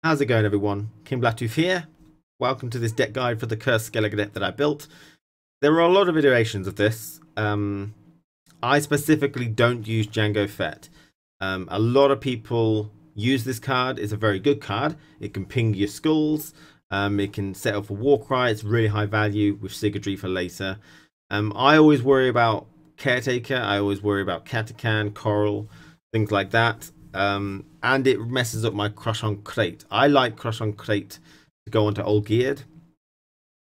How's it going, everyone? KingBlackToof here. Welcome to this deck guide for the Cursed Skellige deck that I built. There are a lot of iterations of this. I specifically don't use Django Fett. A lot of people use this card. It's a very good card. It can ping your skulls. It can set up for Warcry. It's really high value with Sigurdry for later. I always worry about Caretaker. I always worry about Katakan, Coral, things like that. And it messes up my Crush on Crate. I like Crush on Crate to go onto Olgierd.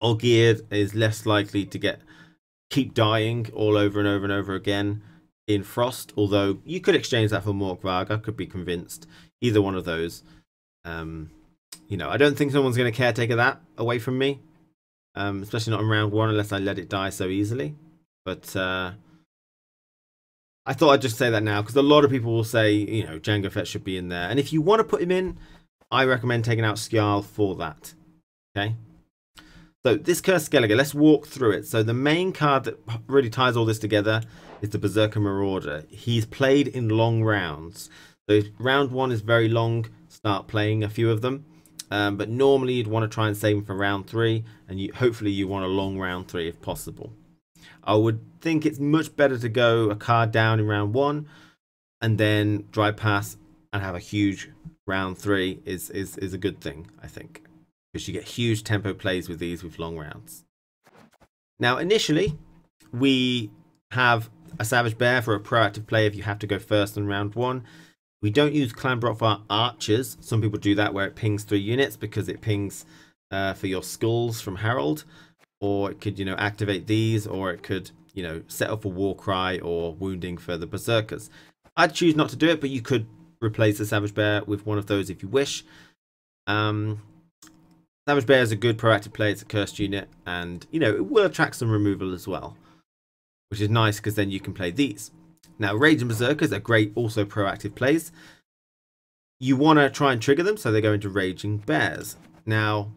Olgierd is less likely to keep dying all over and over and over again in Frost, although you could exchange that for Morkvarg. I could be convinced. Either one of those. You know, I don't think someone's going to Caretaker that away from me. Especially not in round one unless I let it die so easily. But I thought I'd just say that now because a lot of people will say, you know, Django Fett should be in there. And if you want to put him in, I recommend taking out Skellige for that. Okay. So this Cursed Skellige, let's walk through it. So the main card that really ties all this together is the Berserker Marauder. He's played in long rounds. So round one is very long. Start playing a few of them. But normally you'd want to try and save him for round three. And hopefully you want a long round three if possible. I would think it's much better to go a card down in round one and then dry pass and have a huge round three is a good thing, I think. Because you get huge tempo plays with these with long rounds. Now, initially, we have a Savage Bear for a proactive play if you have to go first in round one. We don't use Clamber for our archers. Some people do that where it pings 3 units because it pings for your skulls from Herald. Or it could, you know, activate these, or it could, you know, set up a Warcry or wounding for the Berserkers. I'd choose not to do it, but you could replace the Savage Bear with one of those if you wish. Savage Bear is a good proactive play. It's a cursed unit, and, you know, it will attract some removal as well, which is nice because then you can play these. Now, Raging Berserkers are great, also proactive plays. You want to try and trigger them, so they go into Raging Bears. Now,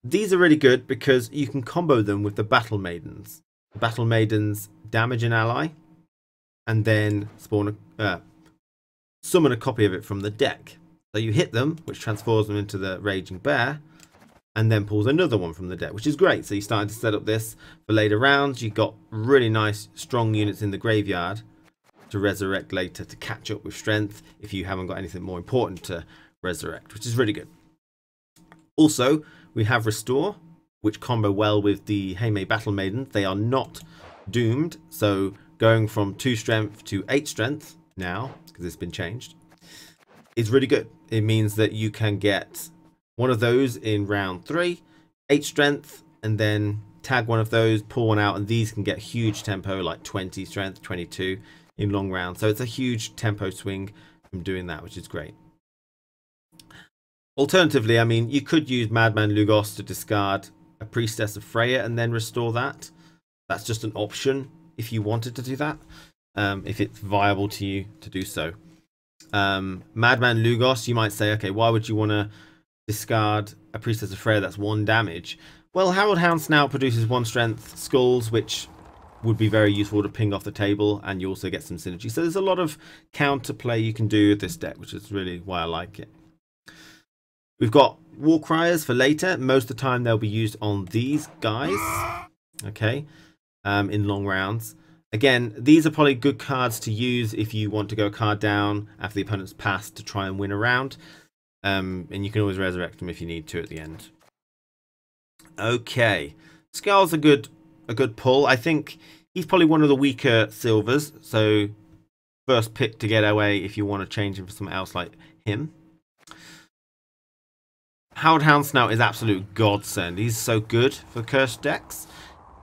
these are really good because you can combo them with the Battle Maidens. The Battle Maidens damage an ally and then summon a copy of it from the deck. So you hit them, which transforms them into the Raging Bear, and then pulls another one from the deck, which is great. So you're starting to set up this for later rounds. You've got really nice, strong units in the graveyard to resurrect later to catch up with strength if you haven't got anything more important to resurrect, which is really good. Also, we have Restore, which combo well with the Heimei Battle Maidens. They are not doomed, so going from 2 strength to 8 strength now, because it's been changed, is really good. It means that you can get one of those in round 3, 8 strength, and then tag one of those, pull one out, and these can get huge tempo, like 20 strength, 22 in long rounds. So it's a huge tempo swing from doing that, which is great. Alternatively, I mean, you could use Madman Lugos to discard a Priestess of Freya and then restore that. That's just an option if you wanted to do that, if it's viable to you to do so. Madman Lugos, you might say, okay, why would you want to discard a Priestess of Freya that's 1 damage? Well, Herald Hound Snout produces 1 strength skulls, which would be very useful to ping off the table, and you also get some synergy. So there's a lot of counter play you can do with this deck, which is really why I like it. We've got Warcriers for later. Most of the time they'll be used on these guys, okay, in long rounds. Again, these are probably good cards to use if you want to go a card down after the opponent's passed to try and win a round. And you can always resurrect them if you need to at the end. Okay, Skellige's a good pull. I think he's probably one of the weaker silvers, so first pick to get away if you want to change him for something else like him. Herald Hound Snout is absolute godsend. He's so good for cursed decks.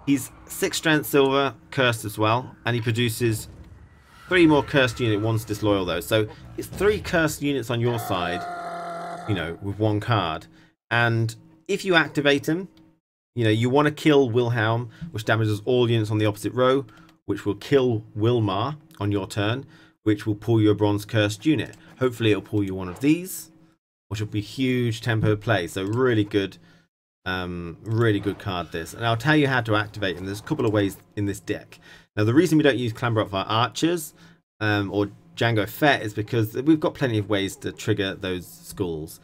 He's 6 strength silver, cursed as well, and he produces 3 more cursed units. 1's disloyal though, so it's 3 cursed units on your side, you know, with 1 card. And if you activate him, you know, you want to kill Wilhelm, which damages all units on the opposite row, which will kill Wilmar on your turn, which will pull you a bronze cursed unit. Hopefully it'll pull you one of these, which will be huge tempo play. So really good card this. And I'll tell you how to activate him. There's a couple of ways in this deck. Now, the reason we don't use Clamber for our archers or Django Fett is because we've got plenty of ways to trigger those skulls.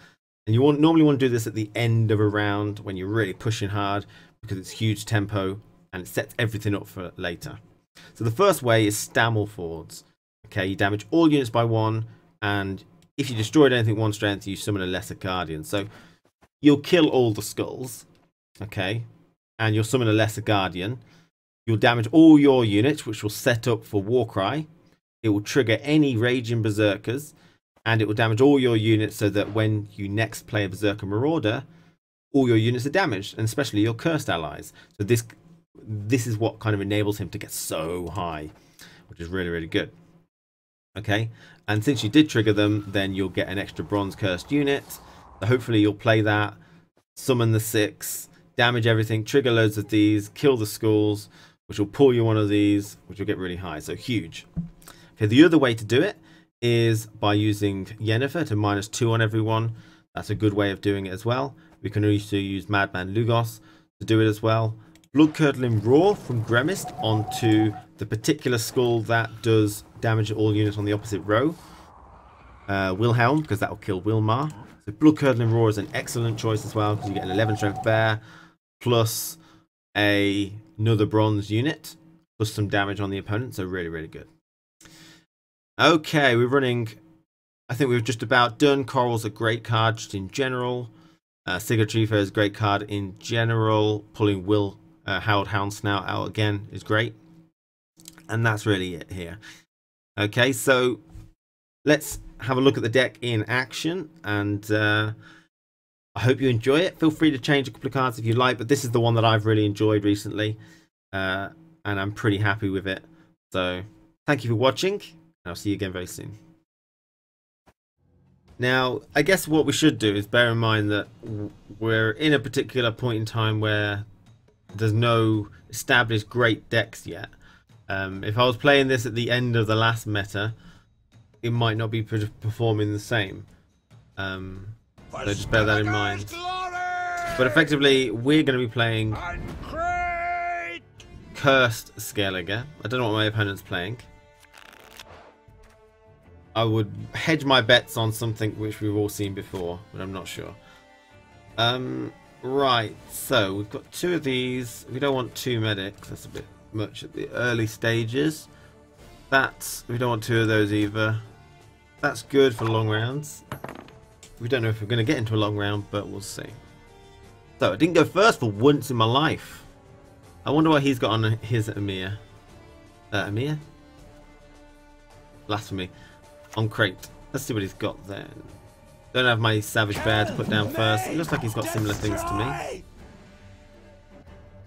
And you normally want to do this at the end of a round when you're really pushing hard because it's huge tempo and it sets everything up for later. So the first way is Stammelfords. Okay, you damage all units by 1, and if you destroyed anything 1 strength, you summon a lesser guardian. So you'll kill all the skulls, okay, and you'll summon a lesser guardian. You'll damage all your units, which will set up for Warcry. It will trigger any raging berserkers, and it will damage all your units so that when you next play a Berserker Marauder, all your units are damaged, and especially your cursed allies. So this is what kind of enables him to get so high, which is really, really good. Okay, and since you did trigger them, then you'll get an extra bronze cursed unit. So hopefully you'll play that, summon the 6, damage everything, trigger loads of these, kill the skulls, which will pull you one of these, which will get really high. So huge. Okay, the other way to do it is by using Yennefer to -2 on everyone. That's a good way of doing it as well. We can also use Madman Lugos to do it as well. Blood-curdling roar from Gremist onto the particular skull that does damage to all units on the opposite row. Wilhelm, because that will kill Wilmar. So blood-curdling roar is an excellent choice as well, because you get an 11 strength bear plus another bronze unit plus some damage on the opponent. So really, really good. Okay, we're running. I think we're just about done. Coral's a great card just in general. Sigurd Schiefer is a great card in general. Pulling Howard Houndsnout out again is great. And that's really it here. Okay, so let's have a look at the deck in action. And I hope you enjoy it. Feel free to change a couple of cards if you like. But this is the one that I've really enjoyed recently. And I'm pretty happy with it. So thank you for watching. I'll see you again very soon. Now, I guess what we should do is bear in mind that we're in a particular point in time where there's no established great decks yet. If I was playing this at the end of the last meta, it might not be performing the same. So just bear that in mind. But effectively, we're going to be playing Cursed Skellige. I don't know what my opponent's playing. I would hedge my bets on something which we've all seen before, but I'm not sure. Right, so we've got 2 of these. We don't want 2 medics. That's a bit much at the early stages. We don't want 2 of those either. That's good for long rounds. We don't know if we're going to get into a long round, but we'll see. So I didn't go first for once in my life. I wonder what he's got on his Amir. Amir? Blasphemy. On crate. Let's see what he's got then. Don't have my Savage Bear to put down first. It looks like he's got similar things to me.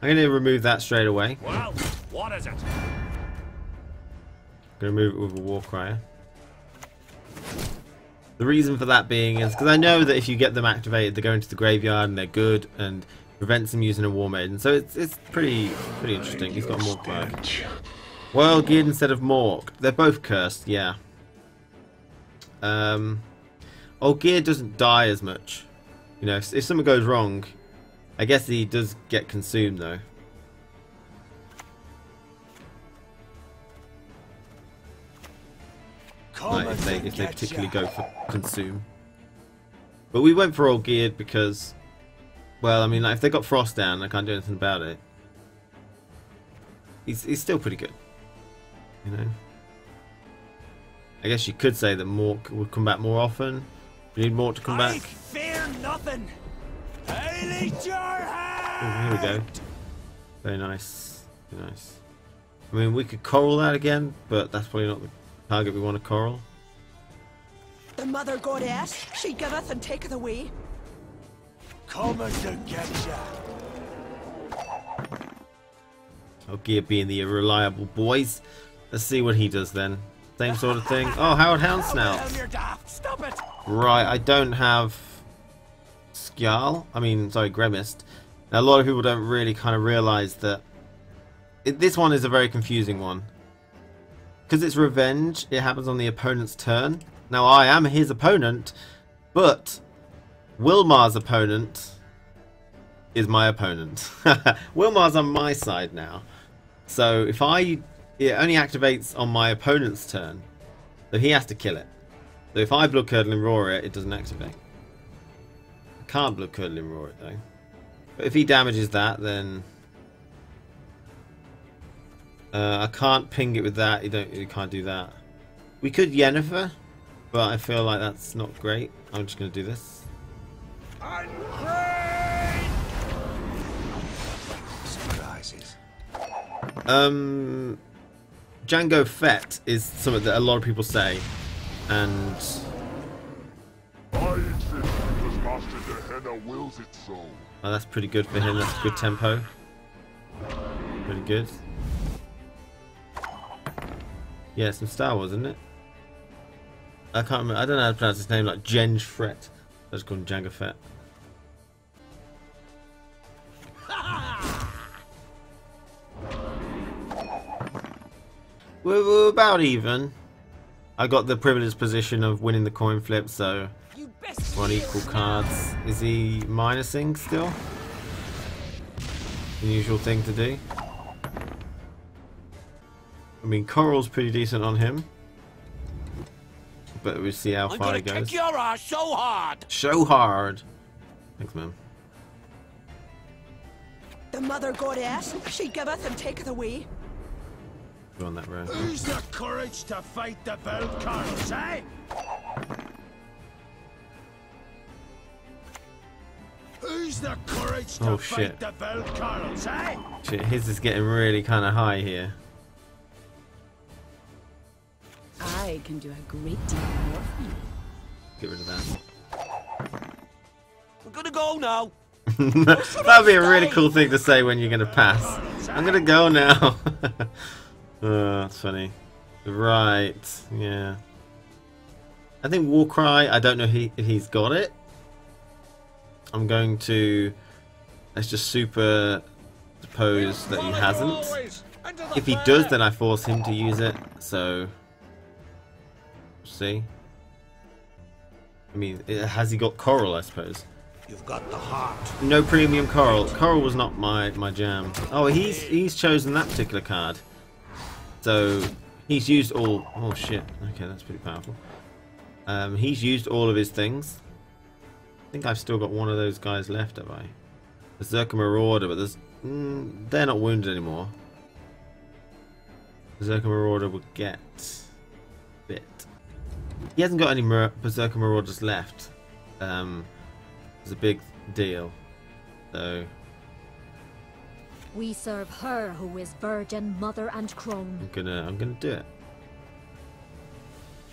I'm going to remove that straight away. Well, what is it? I'm going to move it with a Warcrier. The reason for that being is because I know that if you get them activated, they go into the graveyard and they're good and prevents them using a War Maiden. So it's pretty interesting. He's got a Mork. World Geared instead of Mork. They're both cursed, yeah. Gear doesn't die as much. You know, if something goes wrong, I guess he does get consumed though. Like if they particularly go for consume. But we went for all geared because, well, I mean, like if they got Frost down, I can't do anything about it. He's still pretty good, you know. I guess you could say that Mork would come back more often. We need Mork to come back. I fear nothing. I lead your hand. Oh, here we go. Very nice. Very nice. I mean, we could coral that again, but that's probably not the target we want to coral. The mother goddess, she giveth and taketh away. Coming to get ya. Gear being the reliable boys. Let's see what he does then. Same sort of thing. Oh, Howard Houndsnout. Stop it. Right, I don't have Skjal. Sorry, Gremist. Now, a lot of people don't really kind of realise that this one is a very confusing one. Because it's revenge, it happens on the opponent's turn. Now, I am his opponent, but Wilmar's opponent is my opponent. Wilmar's on my side now. So if it only activates on my opponent's turn. So he has to kill it. So if I Blood Curdle and Roar it, it doesn't activate. I can't Blood Curdle and Roar it though. But if he damages that, then I can't ping it with that. You can't do that. We could Yennefer, but I feel like that's not great. I'm just going to do this. Surprises. Django Fett is something that a lot of people say, and I exist because Master Gehenna wills it so. oh, that's pretty good for him. That's good tempo. Pretty good. Yeah, some Star Wars, isn't it? I can't remember. I don't know how to pronounce his name. Like Jenge Fett. I just call him Django Fett. We're about even. I got the privileged position of winning the coin flip, so we're on equal cards. Is he minusing still? Unusual thing to do. I mean, Coral's pretty decent on him, but we'll see how far he goes. Kick your ass so hard. So hard. Thanks, man. The mother goddess, she giveth and taketh away. Go on that road. Who's the courage to fight the belt Carls, eh? Who's the courage to fight the belt Carls, eh? Shit, his is getting really kind of high here. I can do a great deal more for you. Get rid of that. We're gonna go now. That'd be a really cool thing to say when you're gonna pass. I'm gonna go now. Oh, that's funny. Right, yeah. I think Warcry, I don't know if he's got it. I'm going to... Let's just super suppose that he hasn't. If he does, then I force him to use it, so... See? I mean, has he got Coral, I suppose? You've got the heart. No premium Coral. Coral was not my jam. Oh, he's chosen that particular card. So he's used all. Oh shit! Okay, that's pretty powerful. He's used all of his things. I think I've still got one of those guys left, have I? Berserker Marauder, but there's they're not wounded anymore. Berserker Marauder will get bit. He hasn't got any Berserker Marauders left. It's a big deal. So. We serve her who is virgin, mother, and crone. I'm gonna do it.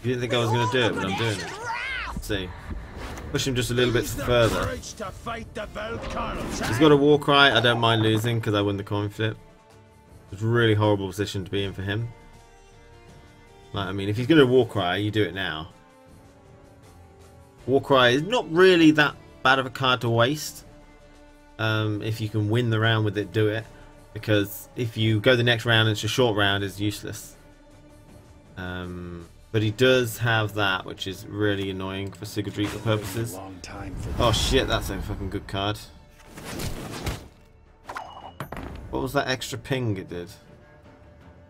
You didn't think I was gonna do it, but I'm doing it. Let's see. Push him just a little bit further. He's got a Warcry. I don't mind losing because I win the coin flip. It's a really horrible position to be in for him. Like, I mean, if he's gonna Warcry, you do it now. Warcry is not really that bad of a card to waste. If you can win the round with it, do it, because if you go the next round and it's a short round, it's useless. But he does have that, which is really annoying for Sigurdrifa purposes. Oh shit, that's a fucking good card. What was that extra ping it did?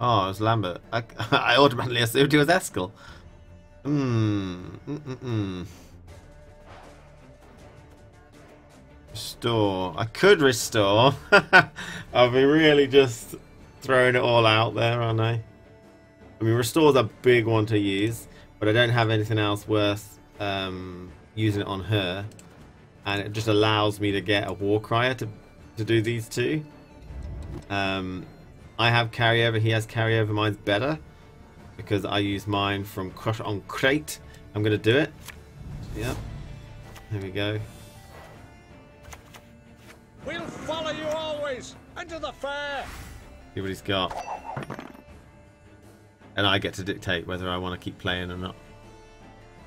Oh, it was Lambert. I automatically assumed it was Eskel. Restore. I could restore. I'll be really just throwing it all out there, aren't I? I mean, restore's a big one to use, but I don't have anything else worth using it on her, and it just allows me to get a Warcrier to do these two. I have carryover. He has carryover. Mine's better because I use mine from Crush on Crate. I'm gonna do it. Yep. There we go. We'll follow you always into the fair. See what he's got. And I get to dictate whether I want to keep playing or not.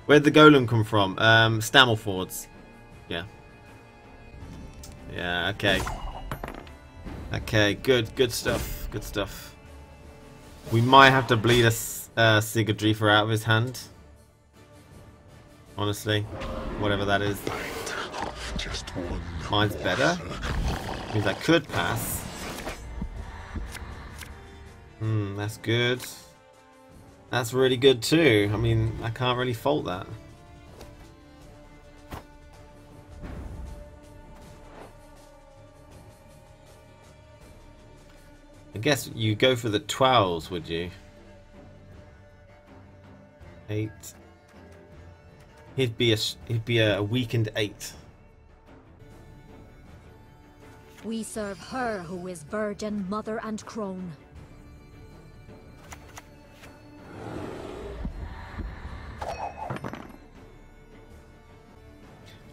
Where'd the golem come from? Stammelfords. Yeah. Yeah, okay. Okay, good stuff. Good stuff. We might have to bleed a Sigurdrifa out of his hand. Honestly. Whatever that is. Mine's better. Means I could pass. That's good. That's really good too. I mean, I can't really fault that. I guess you go for the 12s, would you? 8. He'd be a weakened 8. We serve her who is virgin, mother, and crone.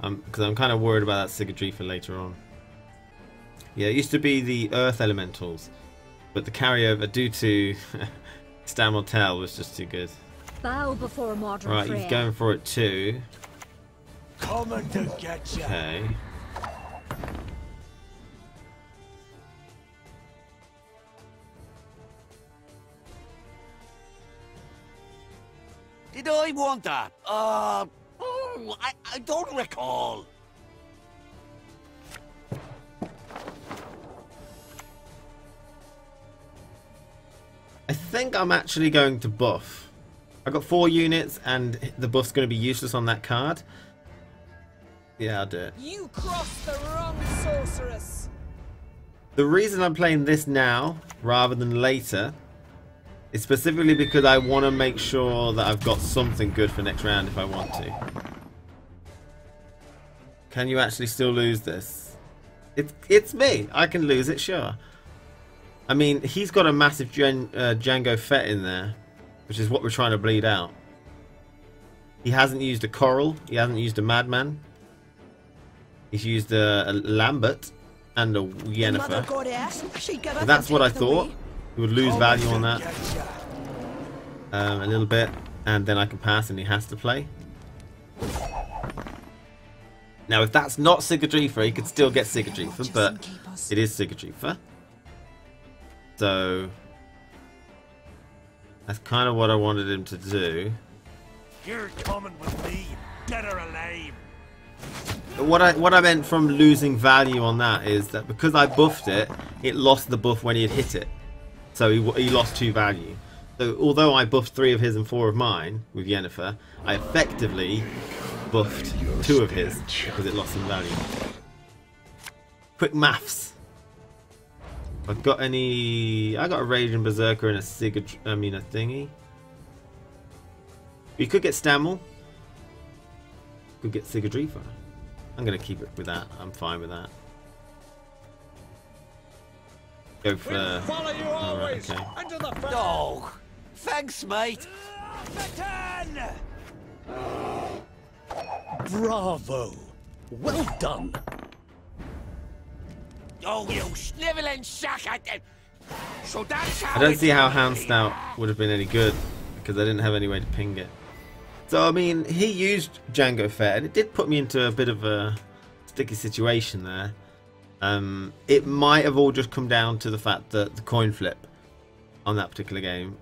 Because I'm kind of worried about that Sigurdry for later on. Yeah, it used to be the Earth Elementals, but the carryover due to Stammeltel was just too good. Bow before modern Right, prayer. he's going for it too. Coming to get you. Okay. Did I want that? I don't recall. I think I'm actually going to buff. I've got 4 units and the buff's going to be useless on that card. Yeah, I'll do it. You crossed the wrong sorceress. The reason I'm playing this now rather than later is specifically because I want to make sure that I've got something good for next round if I want to. Can you actually still lose this? It's me. I can lose it, sure. I mean, he's got a massive Django Fett in there, which is what we're trying to bleed out. He hasn't used a Coral. He hasn't used a Madman. He's used a Lambert and a Yennefer. So that's what I thought. He would lose value on that a little bit, and then I can pass and he has to play. Now, if that's not Sigurdrifa, he could still get Sigurdrifa, but it is Sigurdrifa. So that's kind of what I wanted him to do. You're coming with me, dead or alive. What I meant from losing value on that is that because I buffed it, it lost the buff when he had hit it. So he lost 2 value. So although I buffed 3 of his and 4 of mine with Yennefer, I effectively buffed 2 of his because it lost some value. Quick maths. I've got any... I got a Raging Berserker and a a thingy. You could get Stammel. Could get Sigurdrifa. I'm going to keep it with that. I'm fine with that. Go for... Follow you always. Right, okay. Into the oh, thanks, mate. Bravo. Well done. Oh, you sniveling sack! So that's how I don't see how Hound Snout would have been any good because I didn't have any way to ping it. So I mean, he used Django Fett and it did put me into a bit of a sticky situation there. It might have all just come down to the fact that the coin flip on that particular game.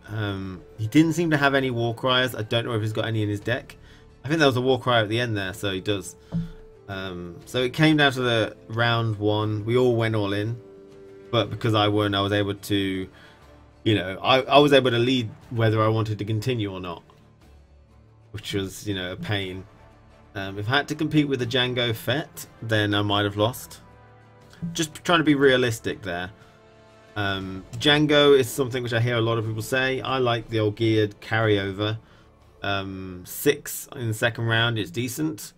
He didn't seem to have any war criers. I don't know if he's got any in his deck. I think there was a war crier at the end there, so he does. So it came down to the round 1. We all went all in, but because I won, I was able to, you know, I was able to lead whether I wanted to continue or not, which was, you know, a pain. If I had to compete with the Django Fett, then I might have lost. Just trying to be realistic there. Django is something which I hear a lot of people say. I like the old geared carryover. 6 in the second round is decent.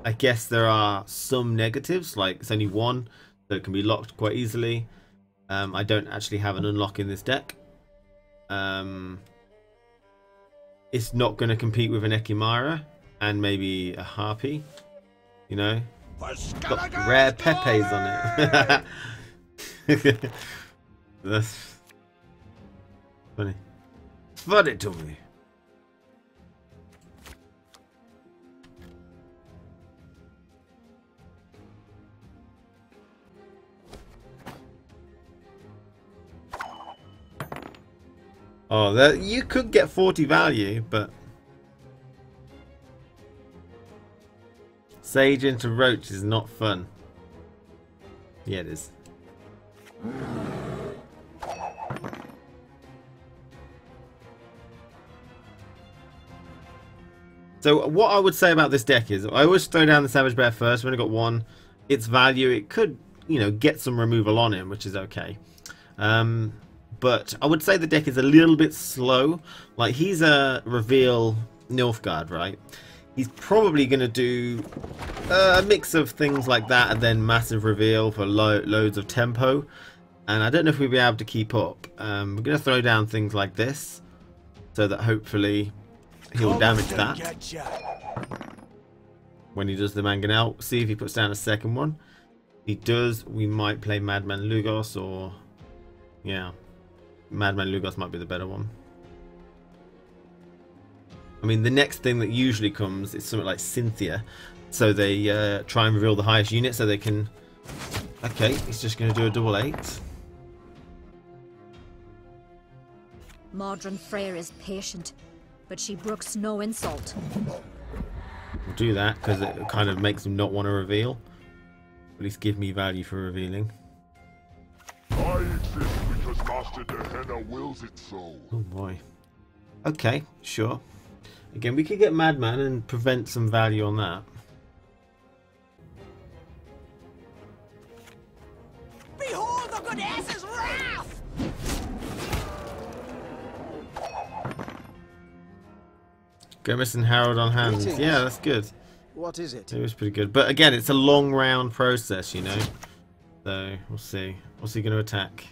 I guess there are some negatives, like it's only 1, so it can be locked quite easily. I don't actually have an unlock in this deck. It's not going to compete with an Ekimara and maybe a Harpy, you know. Got rare Pepes on it. That's funny. It's funny to me. Oh, that you could get 40 value, but Sage into Roach is not fun. Yeah, it is. So what I would say about this deck is I always throw down the Savage Bear first. We've only got one. Its value, it could, you know, get some removal on him, which is okay. But I would say the deck is a little bit slow. Like, he's a reveal Nilfgaard, right? He's probably going to do a mix of things like that and then massive reveal for loads of tempo. And I don't know if we'll be able to keep up. We're going to throw down things like this so that hopefully he'll damage that when he does the Mangonel. See if he puts down a second one. If he does, we might play Madman Lugos, or yeah, Madman Lugos might be the better one. I mean, the next thing that usually comes is something like Cynthia, so they try and reveal the highest unit so they can. Okay, he's just going to do a double 8. Modron Freyr is patient, but she brooks no insult. We'll do that because it kind of makes him not want to reveal. At least give me value for revealing. I exist because Master Gehenna wills it so. Oh boy. Okay, sure. Again, we could get Madman and prevent some value on that. Behold the goddess's wrath! Grimace and Harold on hand. Greetings. Yeah, that's good. What is it? It was pretty good. But again, it's a long round process, you know. So, we'll see. What's he going to attack?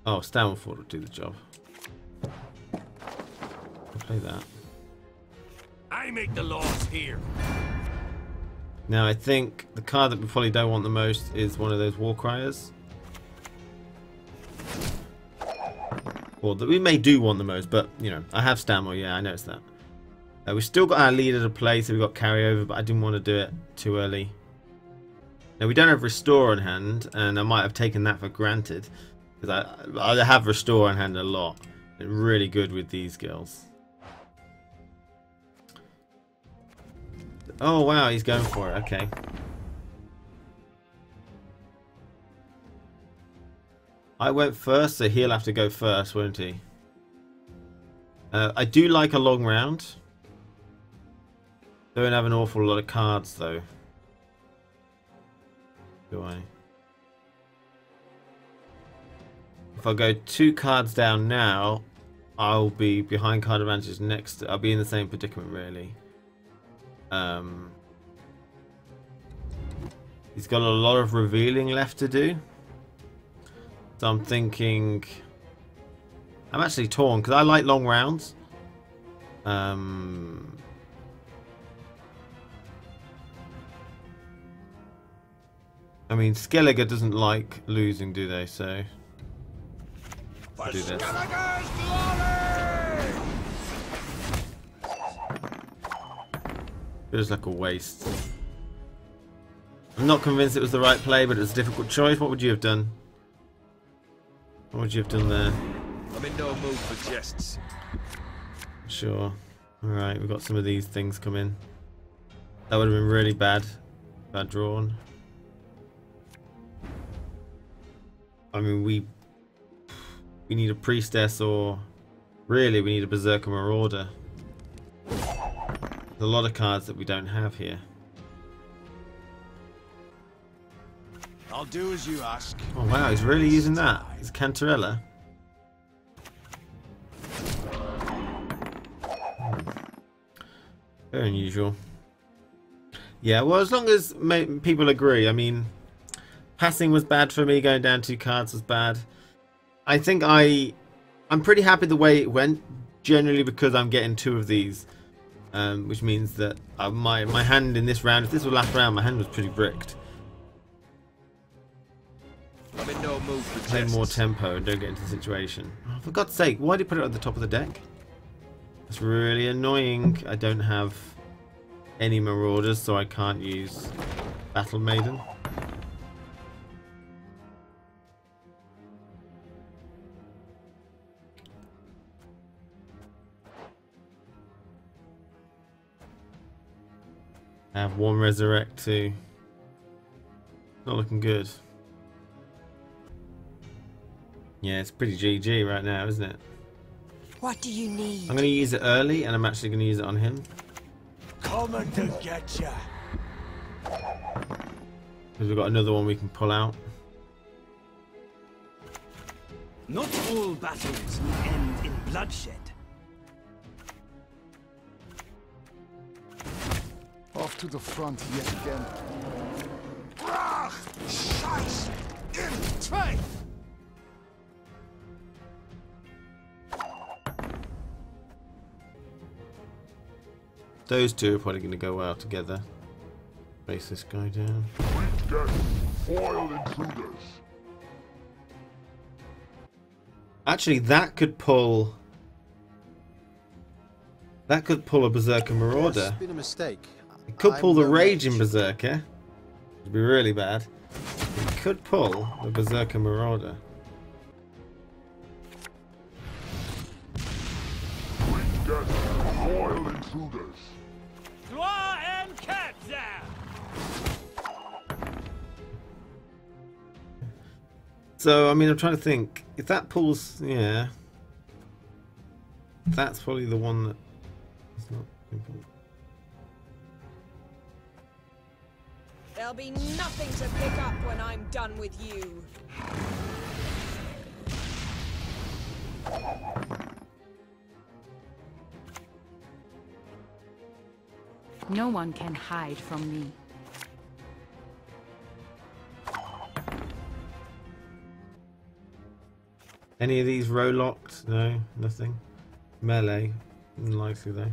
Oh, Stamford will do the job. I'll play that. I make the laws here. Now, I think the card that we probably don't want the most is one of those Warcriers. Or that we may do want the most, but, you know, I have Stammer, yeah, I noticed that. We've still got our leader to play, so we've got carryover, but I didn't want to do it too early. Now, we don't have Restore on hand, and I might have taken that for granted. Because I have Restore on hand a lot. It's really good with these girls. Oh, wow, he's going for it, okay. I went first, so he'll have to go first, won't he? I do like a long round. Don't have an awful lot of cards, though. Do I? If I go 2 cards down now, I'll be behind card advantage next. I'll be in the same predicament, really. He's got a lot of revealing left to do. So I'm thinking... I'm actually torn, because I like long rounds. I mean, Skellige doesn't like losing, do they? So... I'll do this. Feels like a waste. I'm not convinced it was the right play, but it was a difficult choice. What would you have done? What would you have done there? I'm in no mood for jests. Sure. Alright, we've got some of these things come in. That would have been really bad. Bad drawn. I mean, we need a priestess, or really we need a berserker marauder. There's a lot of cards that we don't have here. I'll do as you ask. Oh wow, he's really using that. It's Cantarella. Very unusual. Yeah, well, as long as people agree. I mean, passing was bad for me. Going down 2 cards was bad. I think I'm pretty happy the way it went, generally because I'm getting 2 of these, which means that my hand in this round, if this was last round, my hand was pretty bricked. I'm in no mood for Play jests. more tempo and don't get into the situation. Oh, for God's sake, why did you put it at the top of the deck? That's really annoying. I don't have any Marauders, so I can't use Battle Maiden. I have 1 Resurrect too. Not looking good. Yeah, it's pretty GG right now, isn't it? What do you need? I'm going to use it early, and I'm actually going to use it on him. Coming to get ya. Because we've got another one we can pull out. Not all battles end in bloodshed. Off to the front yet again. Scheiß! In Trade! Those two are probably going to go well together. Face this guy down. Quick death. Foil intruders. Actually, that could pull... That could pull a Berserker Marauder. It's been a mistake. It could pull the no Raging mage. Berserker. It'd be really bad. It could pull the Berserker Marauder. Quick death. Foil intruders. Gloire and Katza! So, I mean, I'm trying to think. If that pulls... Yeah. That's probably the one that... It's not simple. There'll be nothing to pick up when I'm done with you. No one can hide from me. Any of these row locked? No, nothing. Melee, unlikely though.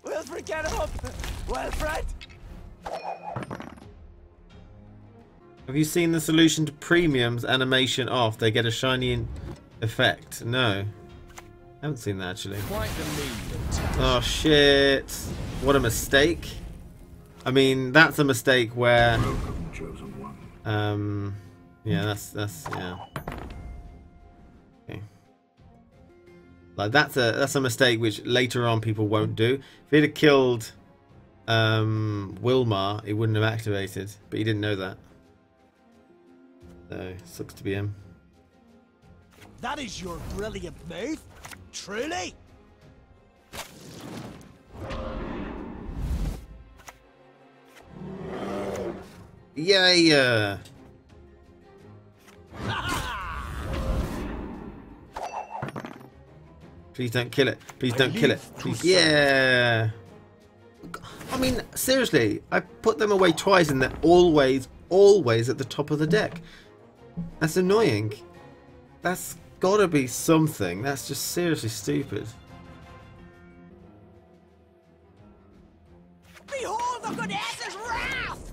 Wilfred, get up! Wilfred! Have you seen the solution to premiums animation off? They get a shiny effect. No. I haven't seen that actually. Quite the lead. Oh shit. What a mistake. I mean, that's a mistake where... yeah, that's yeah. Okay. Like that's a mistake which later on people won't do. If he'd have killed Wilmar, it wouldn't have activated, but he didn't know that. So sucks to be him. That is your brilliant move? Truly? Yay! Please don't kill it. Please don't kill it. Please. Yeah! I mean, seriously, I put them away twice and they're always at the top of the deck. That's annoying. That's gotta be something. That's just seriously stupid. Behold the goddess's wrath!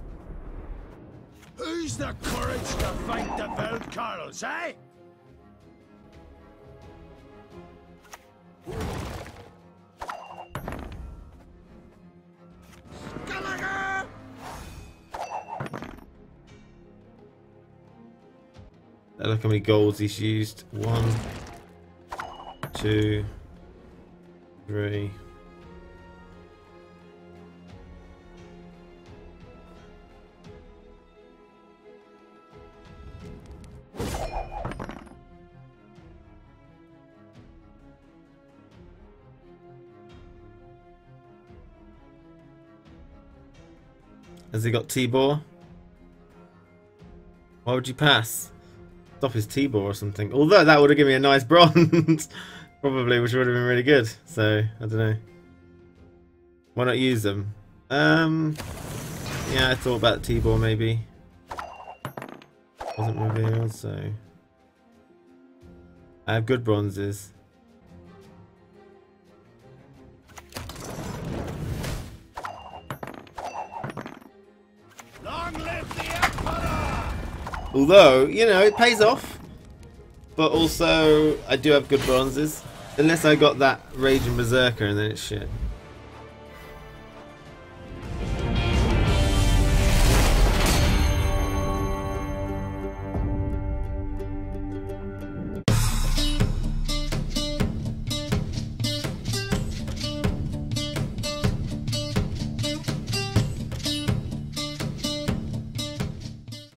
Who's the courage to fight the Veld Carls, eh? Skellige! Look how many golds he's used. 1, 2, 3. Has he got T-Bore? Why would you pass? Stop his T-Bore or something. Although that would have given me a nice bronze. Probably, which would have been really good. So, I don't know. Why not use them? Yeah, I thought about T-Bore maybe. Wasn't revealed, so... I have good bronzes. Long live the Emperor! Although, you know, it pays off. But also, I do have good bronzes. Unless I got that Raging Berserker and then it's shit.